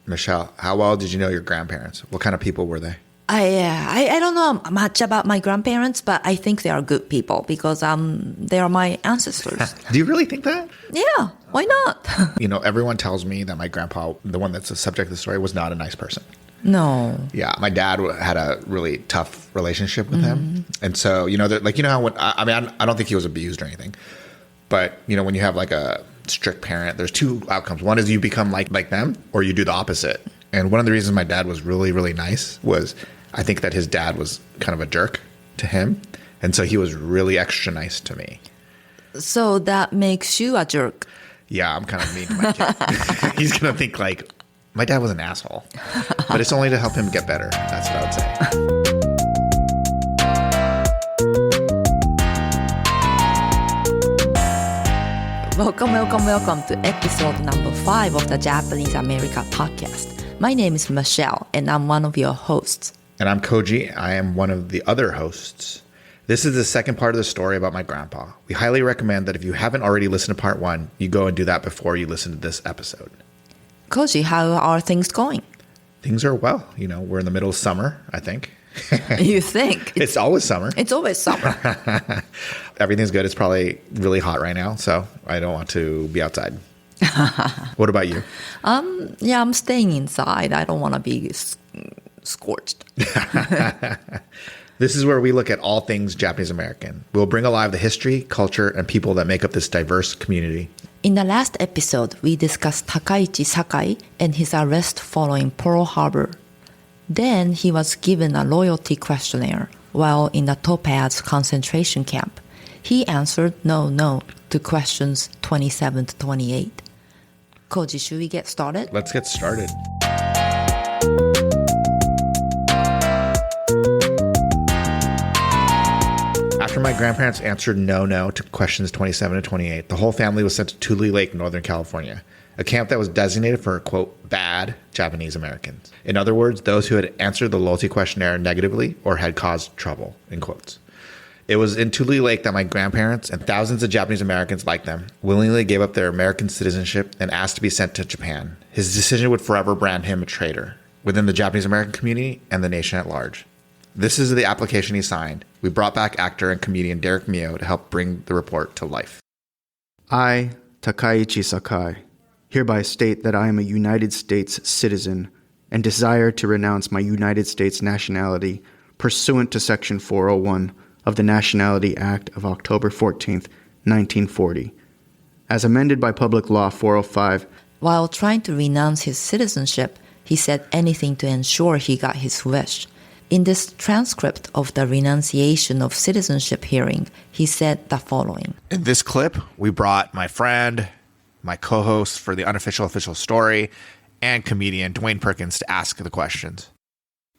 Michelle, how well did you know your grandparents? What kind of people were they? I don't know much about my grandparents, but I think they are good people because they are my ancestors. Do you really think that? Yeah, why not? Everyone tells me that my grandpa, the one that's the subject of the story, was not a nice person. No. Yeah, my dad had a really tough relationship with him. And so, how I don't think he was abused or anything. But, when you have like a strict parent, there's two outcomes. One is you become like them or you do the opposite. And one of the reasons my dad was really, really nice was I think that his dad was kind of a jerk to him. And so he was really extra nice to me. So that makes you a jerk. Yeah, I'm kind of mean to my kid. He's going to think like, my dad was an asshole. But it's only to help him get better. That's what I would say. Welcome to episode number 5 of the Japanese America podcast. My name is Michelle, and I'm one of your hosts. And I'm Koji. I am one of the other hosts. This is the second part of the story about my grandpa. We highly recommend that if you haven't already listened to part 1, you go and do that before you listen to this episode. Koji, how are things going? Things are well. We're in the middle of summer, I think. You think? It's always summer. It's always summer. Everything's good. It's probably really hot right now, so I don't want to be outside. What about you? Yeah, I'm staying inside. I don't want to be scorched. This is where we look at all things Japanese American. We'll bring alive the history, culture, and people that make up this diverse community. In the last episode, we discussed Takaiichi Sakai and his arrest following Pearl Harbor. Then he was given a loyalty questionnaire while in the Topaz concentration camp. He answered no to questions 27 to 28. Koji, should we get started? Let's get started. After my grandparents answered no to questions 27 to 28, the whole family was sent to Tule Lake, Northern California, a camp that was designated for, quote, bad Japanese Americans. In other words, those who had answered the loyalty questionnaire negatively or had caused trouble, in quotes. It was in Tule Lake that my grandparents and thousands of Japanese Americans like them willingly gave up their American citizenship and asked to be sent to Japan. His decision would forever brand him a traitor within the Japanese American community and the nation at large. This is the application he signed. We brought back actor and comedian Derek Mio to help bring the report to life. I, Takaiichi Sakai, hereby state that I am a United States citizen and desire to renounce my United States nationality pursuant to Section 401 of the Nationality Act of October 14th, 1940, as amended by Public Law 405. While trying to renounce his citizenship, he said anything to ensure he got his wish. In this transcript of the renunciation of citizenship hearing, he said the following. In this clip, we brought my friend, my co-host for the unofficial official story, and comedian Dwayne Perkins to ask the questions.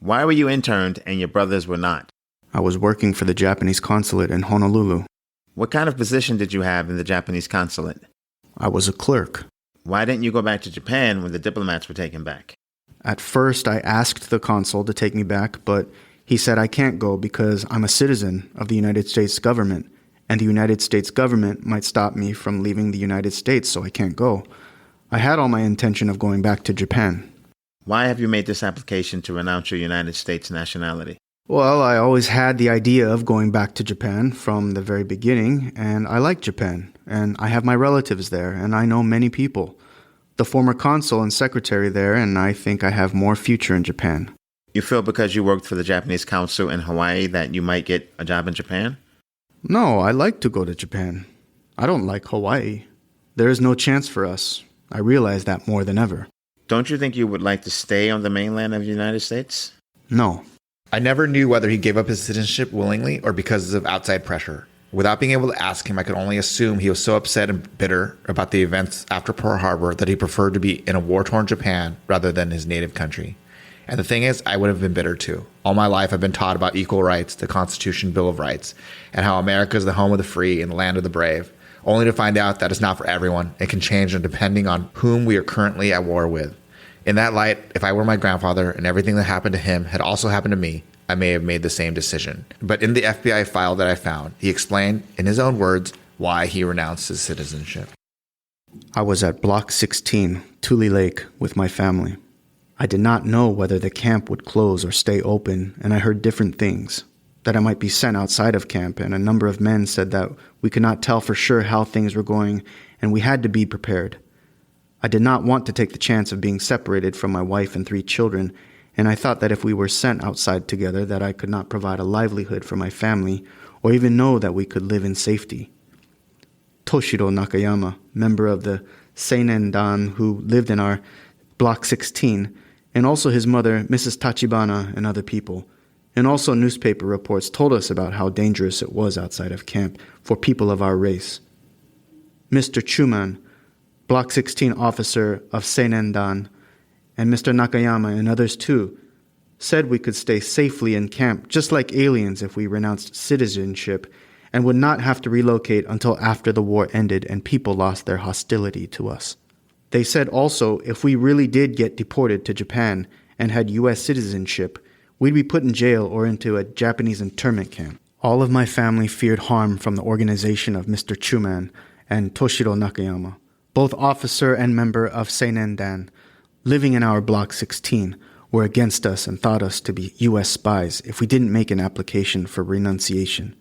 Why were you interned and your brothers were not? I was working for the Japanese consulate in Honolulu. What kind of position did you have in the Japanese consulate? I was a clerk. Why didn't you go back to Japan when the diplomats were taken back? At first, I asked the consul to take me back, but he said I can't go because I'm a citizen of the United States government, and the United States government might stop me from leaving the United States, so I can't go. I had all my intention of going back to Japan. Why have you made this application to renounce your United States nationality? Well, I always had the idea of going back to Japan from the very beginning, and I like Japan, and I have my relatives there, and I know many people. The former consul and secretary there, and I think I have more future in Japan. You feel because you worked for the Japanese consul in Hawaii that you might get a job in Japan? No, I like to go to Japan. I don't like Hawaii. There is no chance for us. I realize that more than ever. Don't you think you would like to stay on the mainland of the United States? No. I never knew whether he gave up his citizenship willingly or because of outside pressure. Without being able to ask him, I could only assume he was so upset and bitter about the events after Pearl Harbor that he preferred to be in a war-torn Japan rather than his native country. And the thing is, I would have been bitter too. All my life I've been taught about equal rights, the Constitution, Bill of Rights, and how America is the home of the free and the land of the brave, only to find out that it's not for everyone. It can change depending on whom we are currently at war with. In that light, if I were my grandfather and everything that happened to him had also happened to me, I may have made the same decision. But in the FBI file that I found, he explained, in his own words, why he renounced his citizenship. I was at Block 16, Tule Lake, with my family. I did not know whether the camp would close or stay open, and I heard different things. That I might be sent outside of camp, and a number of men said that we could not tell for sure how things were going, and we had to be prepared. I did not want to take the chance of being separated from my wife and 3 children, and I thought that if we were sent outside together that I could not provide a livelihood for my family or even know that we could live in safety. Toshiro Nakayama, member of the Seinen-dan who lived in our Block 16, and also his mother, Mrs. Tachibana, and other people, and also newspaper reports told us about how dangerous it was outside of camp for people of our race. Mr. Chuman, Block 16 officer of Seinen-dan, and Mr. Nakayama and others too, said we could stay safely in camp just like aliens if we renounced citizenship and would not have to relocate until after the war ended and people lost their hostility to us. They said also if we really did get deported to Japan and had U.S. citizenship, we'd be put in jail or into a Japanese internment camp. All of my family feared harm from the organization of Mr. Chuman and Toshiro Nakayama, both officer and member of Seinen-dan, living in our Block 16, were against us and thought us to be U.S. spies if we didn't make an application for renunciation.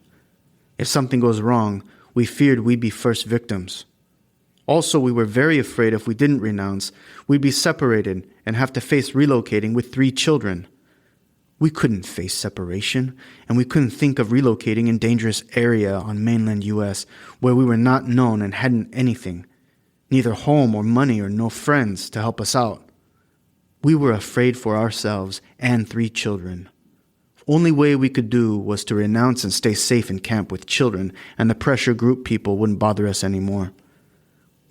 If something goes wrong, we feared we'd be first victims. Also, we were very afraid if we didn't renounce, we'd be separated and have to face relocating with 3 children. We couldn't face separation, and we couldn't think of relocating in dangerous area on mainland U.S. where we were not known and hadn't anything, neither home or money or no friends to help us out. We were afraid for ourselves and 3 children. Only way we could do was to renounce and stay safe in camp with children, and the pressure group people wouldn't bother us anymore.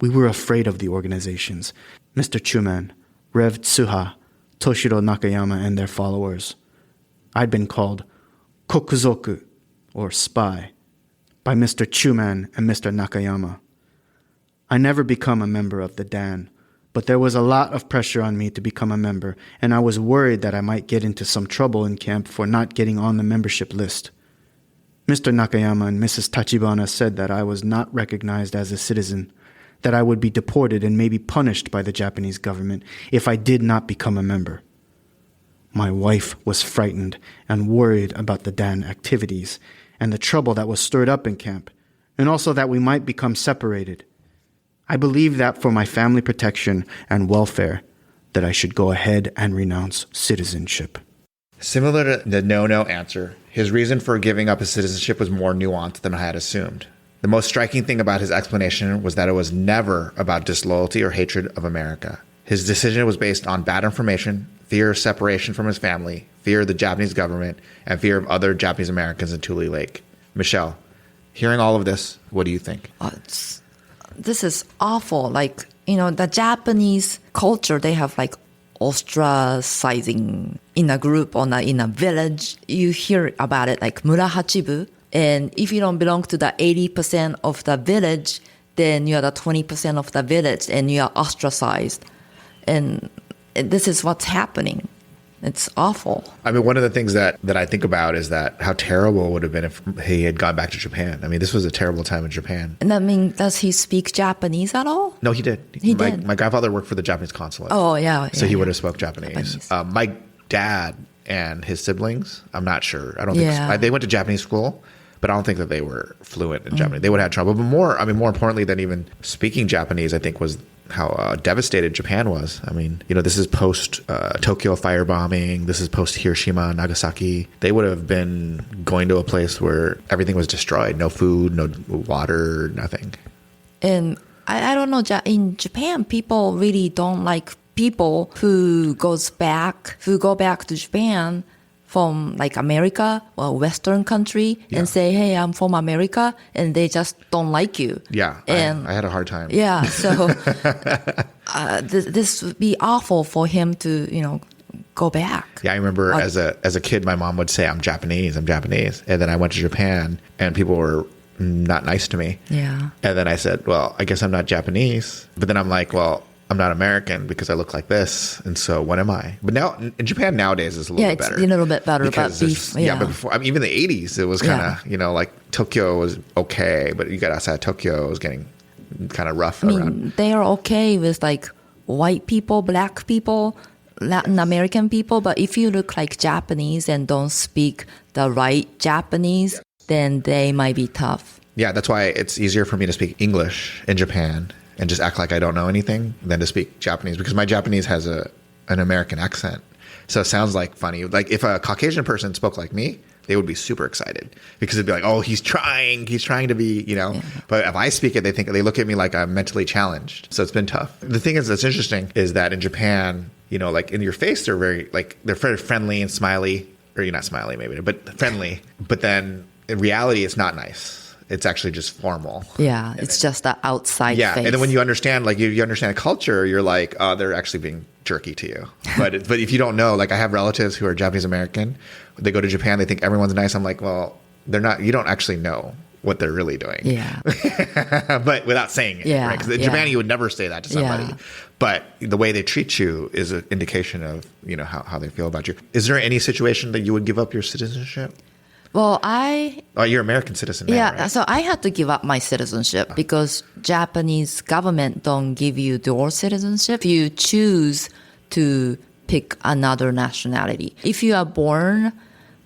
We were afraid of the organizations, Mr. Chuman, Rev Tsuha, Toshiro Nakayama, and their followers. I'd been called Kokuzoku, or spy, by Mr. Chuman and Mr. Nakayama. I never become a member of the Dan, but there was a lot of pressure on me to become a member, and I was worried that I might get into some trouble in camp for not getting on the membership list. Mr. Nakayama and Mrs. Tachibana said that I was not recognized as a citizen, that I would be deported and maybe punished by the Japanese government if I did not become a member. My wife was frightened and worried about the Dan activities and the trouble that was stirred up in camp, and also that we might become separated. I believe that for my family protection and welfare, that I should go ahead and renounce citizenship. Similar to the no-no answer, his reason for giving up his citizenship was more nuanced than I had assumed. The most striking thing about his explanation was that it was never about disloyalty or hatred of America. His decision was based on bad information, fear of separation from his family, fear of the Japanese government, and fear of other Japanese Americans in Tule Lake. Michelle, hearing all of this, what do you think? This is awful. Like, the Japanese culture, they have like ostracizing in a group or in a village. You hear about it like murahachibu. And if you don't belong to the 80% of the village, then you are the 20% of the village and you are ostracized. And this is what's happening. It's awful. I mean, one of the things that I think about is that how terrible it would have been if he had gone back to Japan. I mean, this was a terrible time in Japan. And I mean, does he speak Japanese at all? No, he did. He did. My grandfather worked for the Japanese consulate. Oh, yeah. So he would have spoke Japanese. My dad and his siblings, I'm not sure. I don't think so. They went to Japanese school, but I don't think that they were fluent in Japanese. They would have had trouble. But more importantly than even speaking Japanese, I think was how devastated Japan was. I mean, this is post Tokyo firebombing. This is post Hiroshima, Nagasaki. They would have been going to a place where everything was destroyed. No food, no water, nothing. And I don't know, in Japan, people really don't like people who go back to Japan from like America or Western country and say, hey, I'm from America, and they just don't like you. Yeah, and I had a hard time. Yeah, so this would be awful for him to, go back. Yeah, I remember as a kid, my mom would say, I'm Japanese. And then I went to Japan and people were not nice to me. Yeah. And then I said, well, I guess I'm not Japanese. But then I'm like, well, I'm not American because I look like this. And so what am I? But now in Japan nowadays is a little bit better. Yeah, it's a little bit better. But but before, even the 80s, it was kind of, like Tokyo was okay. But you got outside Tokyo, it was getting kind of rough around. They are okay with like white people, black people. Latin American people, but if you look like Japanese and don't speak the right Japanese, then they might be tough. Yeah, that's why it's easier for me to speak English in Japan and just act like I don't know anything than to speak Japanese, because my Japanese has an American accent. So it sounds like funny. Like if a Caucasian person spoke like me, they would be super excited because it'd be like, oh, he's trying to be, Yeah. But if I speak it, they look at me like I'm mentally challenged. So it's been tough. The thing that's interesting is that in Japan, like in your face, they're very friendly and smiley, or you're not smiley maybe, but friendly. But then in reality, it's not nice. It's actually just formal. Yeah, it's just the outside face. And then when you understand, like you understand culture, you're like, oh, they're actually being jerky to you. But if you don't know, like I have relatives who are Japanese American, they go to Japan, they think everyone's nice. I'm like, well, they're not. You don't actually know what they're really doing. Yeah. But without saying it. Yeah. Right? Because in Japan, you would never say that to somebody. Yeah. But the way they treat you is an indication of, how they feel about you. Is there any situation that you would give up your citizenship? Well, you're an American citizen now, yeah, right? so I had to give up my citizenship because Japanese government don't give you dual citizenship. You choose to pick another nationality. If you are born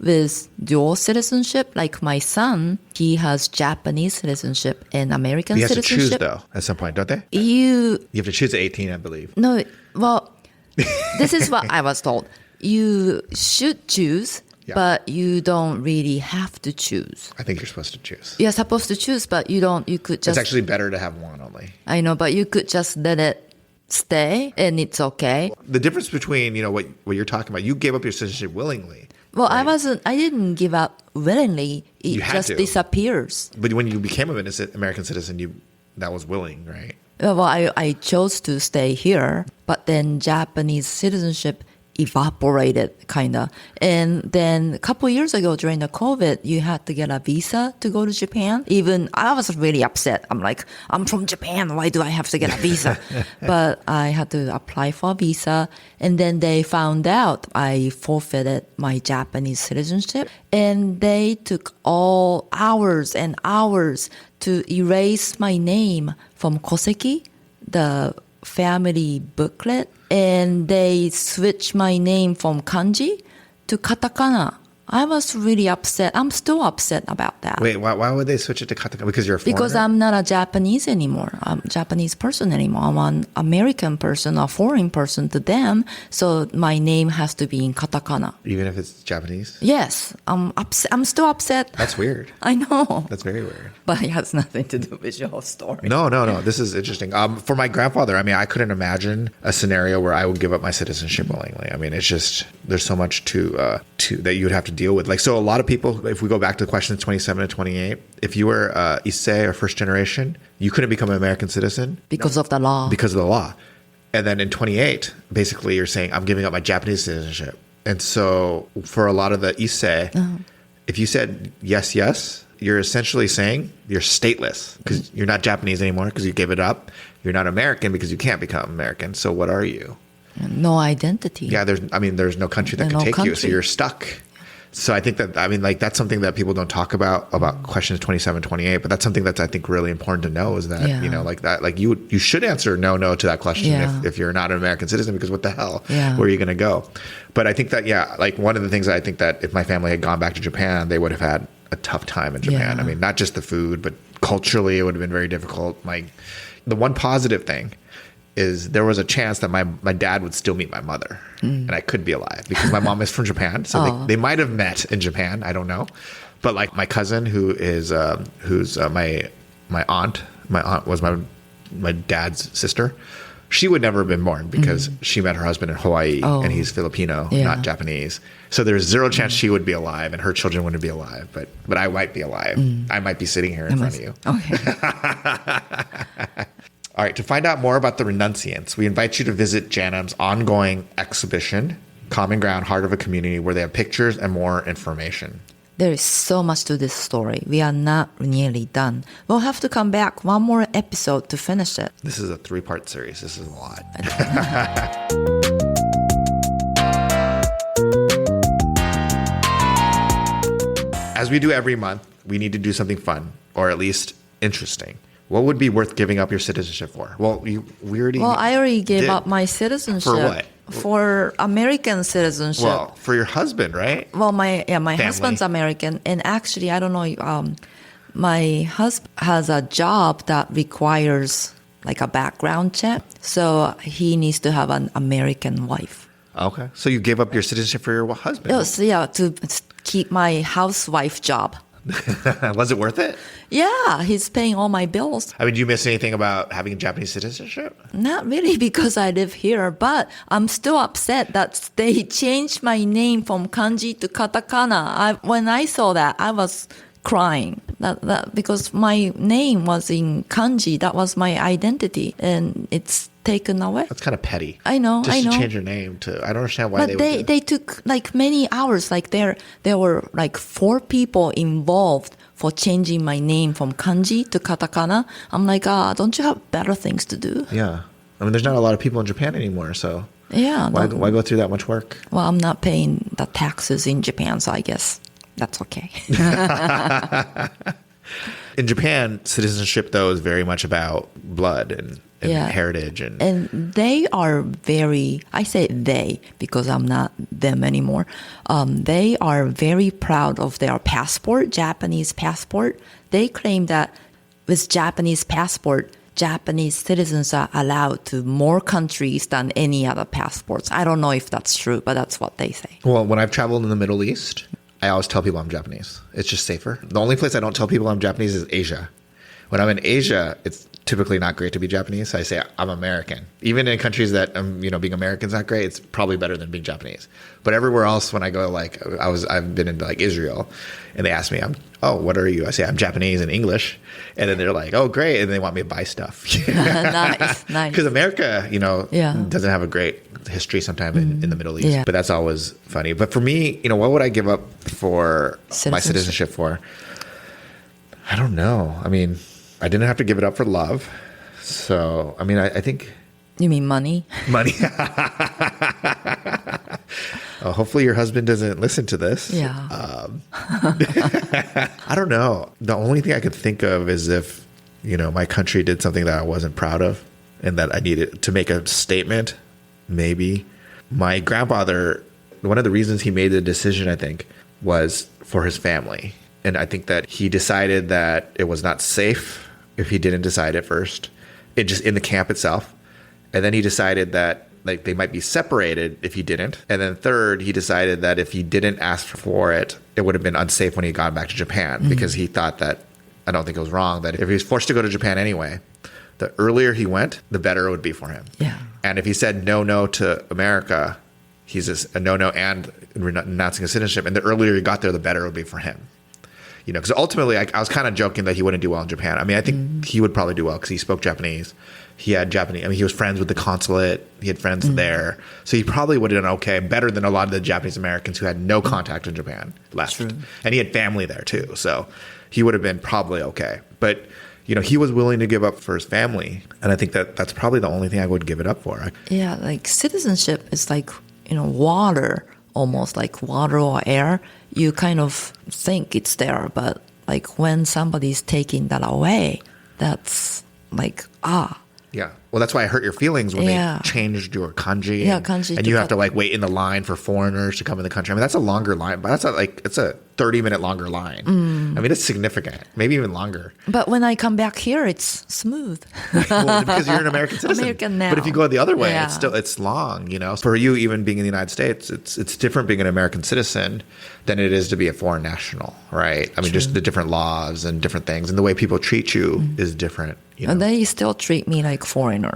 with dual citizenship, like my son, he has Japanese citizenship and American You have to citizenship. choose, though, at some point, don't they? You have to choose at 18, I believe. No, well, this is what I was told. You should choose, but you don't really have to choose. I think you're supposed to choose. You're supposed to choose, but you could just... It's actually better to have one only. I know, but you could just let it stay and it's okay. The difference between, what you're talking about, you gave up your citizenship willingly. Well, right? I didn't give up willingly. It just disappears. But when you became an American citizen, that was willing, right? Well, I chose to stay here, but then Japanese citizenship evaporated, kind of. And then a couple of years ago during the COVID, you had to get a visa to go to Japan. Even I was really upset. I'm like, I'm from Japan. Why do I have to get a visa? But I had to apply for a visa. And then they found out I forfeited my Japanese citizenship. And they took all hours and hours to erase my name from Koseki, the family booklet, and they switched my name from kanji to katakana. I was really upset. I'm still upset about that. Wait, why would they switch it to katakana? Because you're a foreigner? Because I'm not a Japanese anymore. I'm a Japanese person anymore. I'm an American person, a foreign person to them. So my name has to be in katakana. Even if it's Japanese? Yes. I'm upset. I'm still upset. That's weird. I know. That's very weird. But it has nothing to do with your story. No. This is interesting. For my grandfather, I couldn't imagine a scenario where I would give up my citizenship willingly. It's just, there's so much to that you would have to deal with. Like, so a lot of people, if we go back to the questions 27 and 28, if you were Issei or first generation, you couldn't become an American citizen. Because of the law. Because of the law. And then in 28, basically you're saying, I'm giving up my Japanese citizenship. And so for a lot of the Issei, if you said yes, you're essentially saying you're stateless because you're not Japanese anymore because you gave it up. You're not American because you can't become American. So what are you? No identity. Yeah, there's no country that can take you, so you're stuck. So I think that, that's something that people don't talk about questions 27, 28, but that's something that's, I think, really important to know is that, you should answer no to that question if you're not an American citizen, because what the hell, where are you going to go? But I think that, one of the things that I think that if my family had gone back to Japan, they would have had a tough time in Japan. Yeah. Not just the food, but culturally it would have been very difficult. The one positive thing is there was a chance that my dad would still meet my mother and I could be alive because my mom is from Japan. So they might have met in Japan. I don't know. But my cousin who's my aunt was my dad's sister. She would never have been born because she met her husband in Hawaii and he's Filipino, not Japanese. So there's zero chance she would be alive and her children wouldn't be alive. But I might be alive. I might be sitting here in front of you. Okay. All right, to find out more about the Renunciants, we invite you to visit JANM's ongoing exhibition, Common Ground, Heart of a Community, where they have pictures and more information. There is so much to this story. We are not nearly done. We'll have to come back one more episode to finish it. This is a 3-part series. This is a lot. As we do every month, we need to do something fun, or at least interesting. What would be worth giving up your citizenship for? Well, I already gave did. up my citizenship. For what? For American citizenship. Well, for your husband, right? Well, my Family. husband's American, and actually, I don't know. My husband has a job that requires like a background check, so he needs to have an American wife. Okay. So you gave up your citizenship for your husband. Yes, yeah, to keep my housewife job. Was it worth it? Yeah, he's paying all my bills. I mean, do you miss anything about having a Japanese citizenship? Not really, because I live here, but I'm still upset that they changed my name from kanji to katakana. When I saw that, I was crying. That because my name was in kanji, that was my identity, and it's taken away. That's kind of petty. I know. Just to change your name to. I don't understand why but they took like many hours. Like there were like 4 people involved for changing my name from kanji to katakana. I'm like, don't you have better things to do? Yeah. I mean, there's not a lot of people in Japan anymore, so yeah. why go through that much work? Well, I'm not paying the taxes in Japan, so I guess that's okay. In Japan, citizenship, though, is very much about blood and heritage. And they are very, I say they because I'm not them anymore. They are very proud of their passport, Japanese passport. They claim that with Japanese passport, Japanese citizens are allowed to more countries than any other passports. I don't know if that's true, but that's what they say. Well, when I've traveled in the Middle East, I always tell people I'm Japanese. It's just safer. The only place I don't tell people I'm Japanese is Asia. When I'm in Asia, it's typically not great to be Japanese. I say I'm American. Even in countries that being American's not great, it's probably better than being Japanese. But everywhere else, when I go, like I've been into like Israel, and they ask me, what are you? I say I'm Japanese in English, and then they're like, oh, great, and they want me to buy stuff. Nice. Because America, doesn't have a great history sometimes in the Middle East. Yeah. But that's always funny. But for me, what would I give up for my citizenship for? I don't know. I mean, I didn't have to give it up for love. So, I mean, I think... You mean money? Money. Hopefully your husband doesn't listen to this. Yeah. I don't know. The only thing I could think of is if, my country did something that I wasn't proud of and that I needed to make a statement, maybe. My grandfather, one of the reasons he made the decision, I think, was for his family. And I think that he decided that it was not safe if he didn't decide it first, it just in the camp itself. And then he decided that like they might be separated if he didn't. And then third, he decided that if he didn't ask for it, it would have been unsafe when he got back to Japan because he thought that, I don't think it was wrong, that if he was forced to go to Japan anyway, the earlier he went, the better it would be for him. Yeah. And if he said no to America, he's a no and renouncing his citizenship. And the earlier he got there, the better it would be for him. Because ultimately, I was kind of joking that he wouldn't do well in Japan. I mean, I think he would probably do well because he spoke Japanese. He had Japanese. I mean, he was friends with the consulate. He had friends there. So he probably would have done okay, better than a lot of the Japanese Americans who had no contact in Japan left. True. And he had family there too. So he would have been probably okay. But, he was willing to give up for his family. And I think that's probably the only thing I would give it up for. Yeah, like citizenship is like, water, almost like water or air. You kind of think it's there, but like when somebody's taking that away, that's like, Yeah. Well, that's why I hurt your feelings when they changed your kanji. Yeah, kanji. And you have to like wait in the line for foreigners to come in the country. I mean, that's a longer line, but it's a 30-minute longer line. I mean, it's significant, maybe even longer. But when I come back here, it's smooth. Well, because you're an American citizen. American now. But if you go the other way, it's long, For you, even being in the United States, it's different being an American citizen than it is to be a foreign national, right? I mean, just the different laws and different things. And the way people treat you is different. And they still treat me like foreigners.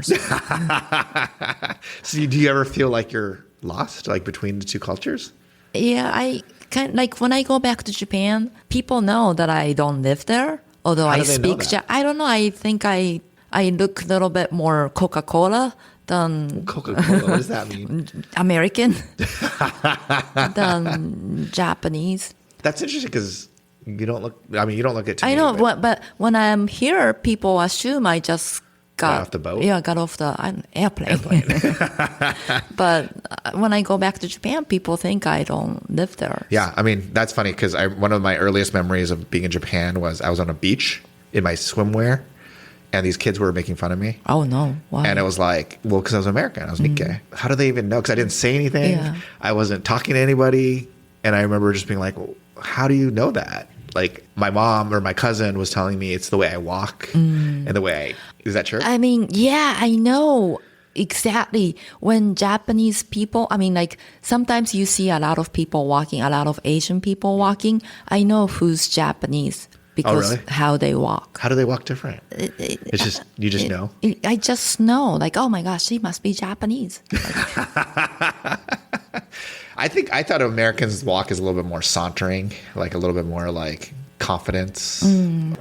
So do you ever feel like you're lost, like between the two cultures? Yeah, I kind like when I go back to Japan, people know that I don't live there, although I speak. I don't know. I think I look a little bit more Coca-Cola than Coca-Cola. What does that mean? American than Japanese. That's interesting because you don't look. I mean, you don't look it to me. I know, but when I'm here, people assume I just got off the boat. Yeah, got off the airplane. But when I go back to Japan, people think I don't live there. Yeah, I mean that's funny because one of my earliest memories of being in Japan was I was on a beach in my swimwear, and these kids were making fun of me. Oh, no. Why? And it was like, well, because I was American. I was Nikkei. How do they even know? Because I didn't say anything. Yeah. I wasn't talking to anybody. And I remember just being like, well, how do you know that? Like my mom or my cousin was telling me it's the way I walk and the way is that true? I mean, yeah, I know exactly. When Japanese people, I mean, like sometimes you see a lot of people walking, a lot of Asian people walking. I know who's Japanese because really? how they walk. How do they walk different? It's just, you just know? I just know, like, oh my gosh, she must be Japanese. I thought Americans walk is a little bit more sauntering, like a little bit more like confidence.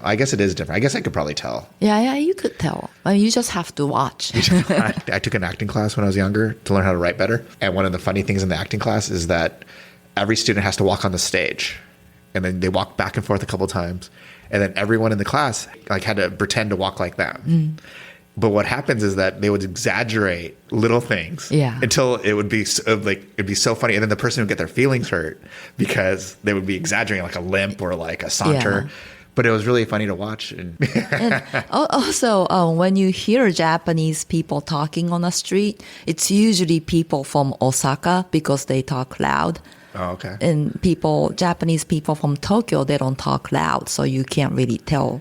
I guess it is different. I guess I could probably tell. Yeah, you could tell. I mean, you just have to watch. I took an acting class when I was younger to learn how to write better. And one of the funny things in the acting class is that every student has to walk on the stage. And then they walk back and forth a couple times. And then everyone in the class like had to pretend to walk like them. But what happens is that they would exaggerate little things until it would be it'd be so funny. And then the person would get their feelings hurt because they would be exaggerating like a limp or like a saunter. Yeah. But it was really funny to watch. And also, when you hear Japanese people talking on the street, it's usually people from Osaka because they talk loud. Oh, okay. And Japanese people from Tokyo, they don't talk loud, so you can't really tell.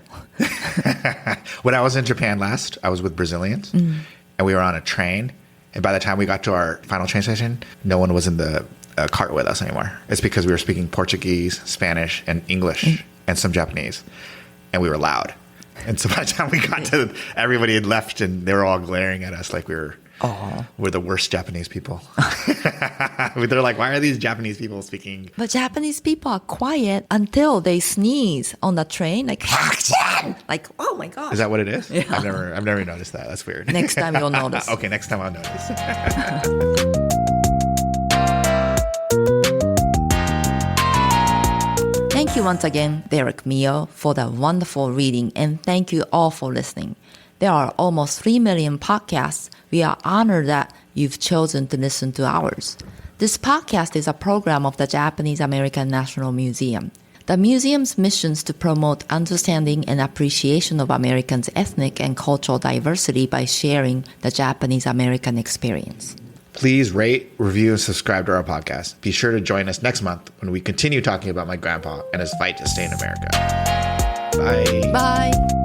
When I was in Japan last, I was with Brazilians, and we were on a train. And by the time we got to our final train station, no one was in the cart with us anymore. It's because we were speaking Portuguese, Spanish, and English, and some Japanese, and we were loud. And so by the time we got to, everybody had left, and they were all glaring at us like we're the worst Japanese people. They're like, why are these Japanese people speaking? But Japanese people are quiet until they sneeze on the train, like, like, oh my gosh. Is that what it is? Yeah. I've never noticed that. That's weird. Next time you'll notice. Okay, next time I'll notice. Thank you once again, Derek Mio, for the wonderful reading, and thank you all for listening. There are almost 3 million podcasts. We are honored that you've chosen to listen to ours. This podcast is a program of the Japanese American National Museum. The museum's mission is to promote understanding and appreciation of Americans' ethnic and cultural diversity by sharing the Japanese American experience. Please rate, review, and subscribe to our podcast. Be sure to join us next month when we continue talking about my grandpa and his fight to stay in America. Bye. Bye.